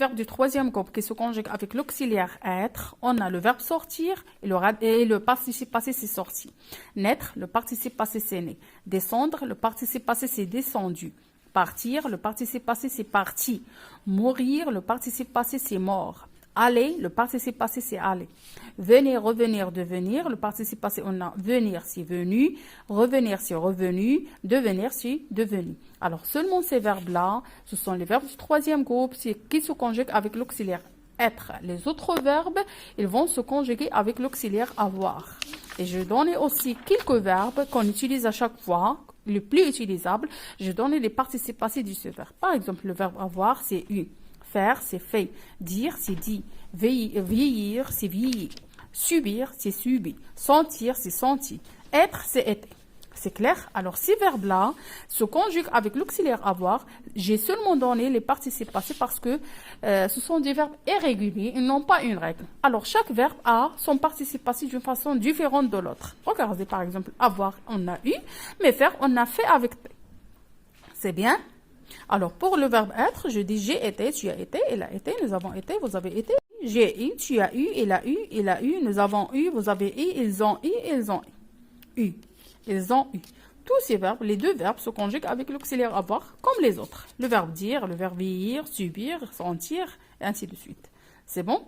verbe du troisième groupe qui se conjugue avec l'auxiliaire être, on a le verbe sortir et le participe passé c'est sorti. Naître, le participe passé c'est né. Descendre, le participe passé c'est descendu. Partir, le participe passé c'est parti. Mourir, le participe passé c'est mort. Aller, le participe passé c'est aller. Venir, revenir, devenir, le participe passé on a venir c'est venu, revenir c'est revenu, devenir c'est devenu. Alors seulement ces verbes-là, ce sont les verbes du troisième groupe qui se conjuguent avec l'auxiliaire être. Les autres verbes, ils vont se conjuguer avec l'auxiliaire avoir. Et je donne aussi quelques verbes qu'on utilise à chaque fois, le plus utilisable. Je donne les participes passés de ce verbe. Par exemple, le verbe avoir, c'est eu. Faire, c'est fait. Dire, c'est dit. Vieillir, c'est vieilli. Subir, c'est subi. Sentir, c'est senti. Être, c'est été. C'est clair? Alors, ces verbes-là se conjuguent avec l'auxiliaire avoir. J'ai seulement donné les participes passés parce que ce sont des verbes irréguliers. Ils n'ont pas une règle. Alors, chaque verbe a son participe passé d'une façon différente de l'autre. Regardez, par exemple, avoir, on a eu, mais faire, on a fait avec T. C'est bien? Alors, pour le verbe être, je dis j'ai été, tu as été, elle a été, nous avons été, vous avez été. J'ai eu, tu as eu, il a eu, nous avons eu, vous avez eu, ils ont eu. Ils ont eu. Tous ces verbes, les deux verbes se conjuguent avec l'auxiliaire avoir comme les autres. Le verbe dire, le verbe vieillir, subir, sentir, et ainsi de suite. C'est bon?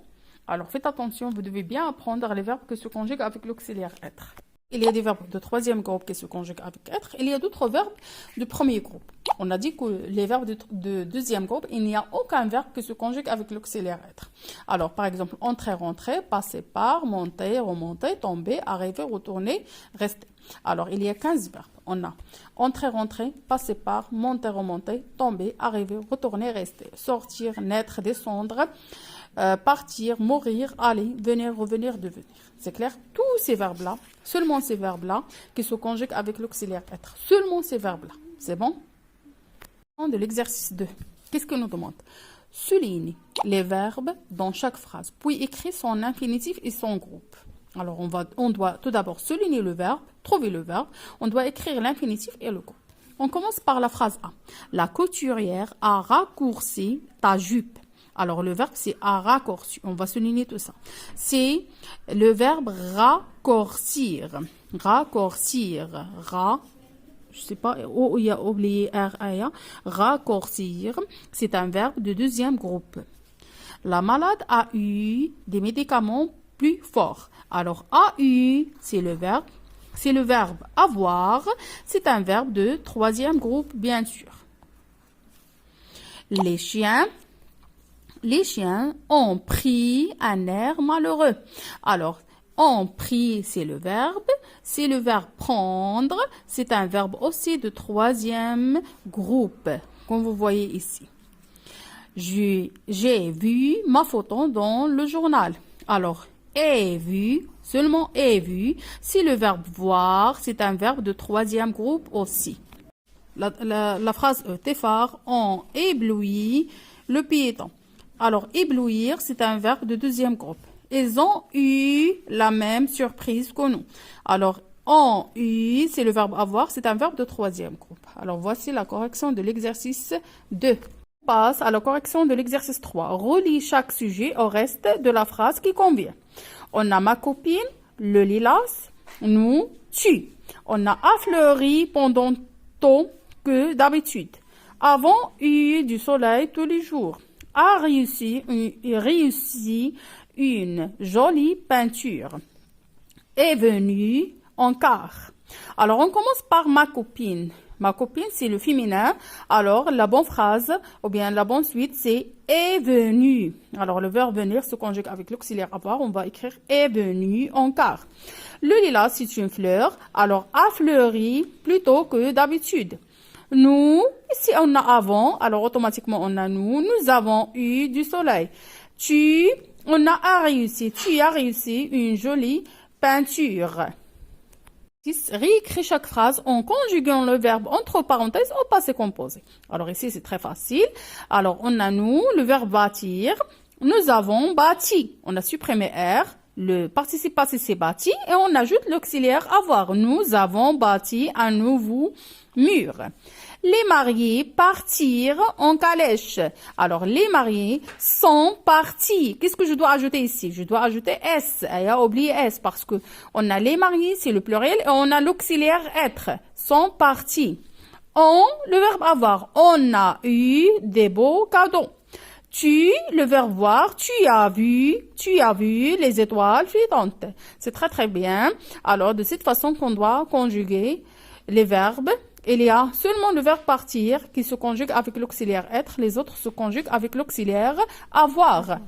Alors, faites attention, vous devez bien apprendre les verbes qui se conjuguent avec l'auxiliaire être. Il y a des verbes de troisième groupe qui se conjuguent avec être. Il y a d'autres verbes du premier groupe. On a dit que les verbes de deuxième groupe, il n'y a aucun verbe qui se conjugue avec l'auxiliaire être. Alors, par exemple, entrer, rentrer, passer par, monter, remonter, tomber, arriver, retourner, rester. Alors, il y a 15 verbes. On a entrer, rentrer, passer par, monter, remonter, tomber, arriver, retourner, rester. Sortir, naître, descendre, partir, mourir, aller, venir, revenir, devenir. C'est clair? Tous ces verbes-là, seulement ces verbes-là, qui se conjuguent avec l'auxiliaire être. Seulement ces verbes-là. C'est bon? De l'exercice 2. Qu'est-ce que nous demande? Souligne les verbes dans chaque phrase, puis écris son infinitif et son groupe. Alors, on doit tout d'abord souligner le verbe, trouver le verbe. On doit écrire l'infinitif et le groupe. On commence par la phrase A. La couturière a raccourci ta jupe. Alors, le verbe, c'est a raccourci. On va souligner tout ça. C'est le verbe raccourcir. Raccourcir. Je sais pas, il y a oublié R, raccourcir. C'est un verbe de deuxième groupe. La malade a eu des médicaments plus forts. Alors, a eu, c'est le verbe avoir. C'est un verbe de troisième groupe, bien sûr. Les chiens ont pris un air malheureux. Alors, ont pris, c'est le verbe prendre. C'est un verbe aussi de troisième groupe, comme vous voyez ici. J'ai vu ma photo dans le journal. Alors, ai vu, seulement ai vu, c'est le verbe voir. C'est un verbe de troisième groupe aussi. La phrase tes phares ont ébloui le piéton. Alors, éblouir, c'est un verbe de deuxième groupe. Ils ont eu la même surprise que nous. Alors, ont eu, c'est le verbe avoir, c'est un verbe de troisième groupe. Alors, voici la correction de l'exercice 2. On passe à la correction de l'exercice 3. Relie chaque sujet au reste de la phrase qui convient. On a ma copine, le lilas, nous, tu. On a affleuri pendant tôt que d'habitude. Avons eu du soleil tous les jours. A réussi une jolie peinture. Est venue en quart. Alors, on commence par ma copine. Ma copine, c'est le féminin. Alors, la bonne phrase, ou bien la bonne suite, c'est est venue. Alors, le verbe venir se conjugue avec l'auxiliaire avoir. On va écrire est venue en quart. Le lilas, c'est une fleur. Alors, a fleuri plutôt que d'habitude. Nous, ici on a avant, alors automatiquement on a nous. Nous avons eu du soleil. Tu, on a réussi. Tu as réussi une jolie peinture. Réécris chaque phrase en conjuguant le verbe entre parenthèses au passé composé. Alors ici c'est très facile. Alors on a nous, le verbe bâtir. Nous avons bâti. On a supprimé R. Le participe passé c'est bâti et on ajoute l'auxiliaire avoir. Nous avons bâti un nouveau mur. Les mariés partirent en calèche. Alors, les mariés sont partis. Qu'est-ce que je dois ajouter ici? Je dois ajouter S. Il a oublié S parce que on a les mariés, c'est le pluriel, et on a l'auxiliaire être. Sont partis. On, le verbe avoir. On a eu des beaux cadeaux. Tu, le verbe voir, tu as vu les étoiles filantes. C'est très très bien. Alors, de cette façon qu'on doit conjuguer les verbes. Il y a seulement le verbe partir qui se conjugue avec l'auxiliaire être. Les autres se conjuguent avec l'auxiliaire avoir.